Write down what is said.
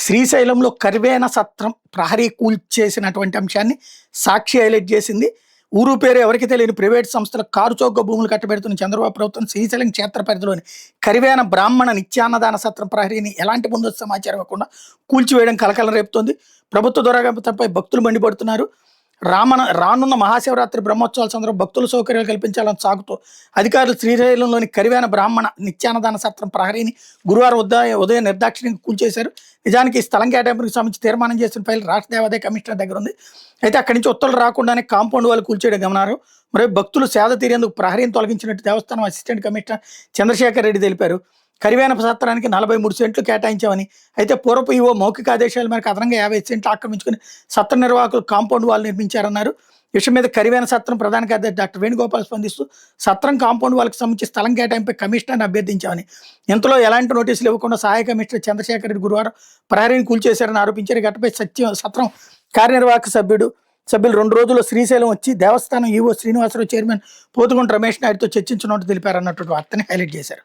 శ్రీశైలంలో కరివేన సత్రం ప్రహరీ కూల్చేసినటువంటి అంశాన్ని సాక్షి హైలైట్ చేసింది. ఊరు పేరు ఎవరికి తెలియని ప్రైవేట్ సంస్థల కారు చౌక భూములు కట్టబెడుతున్న చంద్రబాబు ప్రభుత్వం శ్రీశైలం క్షేత్ర పరిధిలోని కరివేన బ్రాహ్మణ నిత్యాన్నదాన సత్రం ప్రహరీని ఎలాంటి ముందస్తు సమాచారం ఇవ్వకుండా కూల్చివేయడం కలకలం రేపుతోంది. ప్రభుత్వ దురాగతంపై భక్తులు మండిపడుతున్నారు. రానున్న మహాశివరాత్రి బ్రహ్మోత్సవాల సందర్భంగా భక్తుల సౌకర్యాలు కల్పించాలని సాగుతూ అధికారులు శ్రీశైలంలోని కరివేన బ్రాహ్మణ నిత్యాన్నదాన సత్రం ప్రహరీని గురువారం ఉదయం నిర్దాక్షిణ్యంగా కూల్చేశారు. నిజానికి ఈ స్థలం కేటాయింపుకి సంబంధించి తీర్మానం చేసిన ఫైల్ రాష్ట్ర దేవాదాయ కమిషనర్ దగ్గర ఉంది. అయితే అక్కడి నుంచి ఉత్తర్వులు రాకుండానే కాంపౌండ్ వాళ్ళు కూల్చేయడం గమనారు. మరియు భక్తులు సేద తీరేందుకు ప్రహరీని తొలగించినట్టు దేవస్థానం అసిస్టెంట్ కమిషనర్ చంద్రశేఖర్ రెడ్డి తెలిపారు. కరివేన సత్రానికి 43 సెంట్లు కేటాయించామని, అయితే పూర్వపు ఈవో మౌఖిక ఆదేశాల మేరకు అదనంగా 50 సెంట్లు ఆక్రమించుకుని సత్ర నిర్వాహకులు కాంపౌండ్ వాల్ నిర్మించారన్నారు. విషయం మీద కరివేన సత్రం ప్రధాన కార్యదర్శి డాక్టర్ వేణుగోపాల్ స్పందిస్తూ సత్రం కాంపౌండ్ వాళ్ళకి సంబంధించి స్థలం కేటాయింపై కమిషనర్ని అభ్యర్థించామని, ఇంతలో ఎలాంటి నోటీసులు ఇవ్వకుండా సహాయ కమిషనర్ చంద్రశేఖర్ రెడ్డి గురువారం ప్రహరీని కూల్చేశారని ఆరోపించారు. ఘటనపై సత్రం కార్యనిర్వాహక సభ్యులు 2 రోజుల్లో శ్రీశైలం వచ్చి దేవస్థానం ఈవో శ్రీనివాసరావు, చైర్మన్ పోతుగుంట రమేష్ నాయుడుతో చర్చించినట్టు తెలిపారన్నట్టు వార్తని హైలైట్ చేశారు.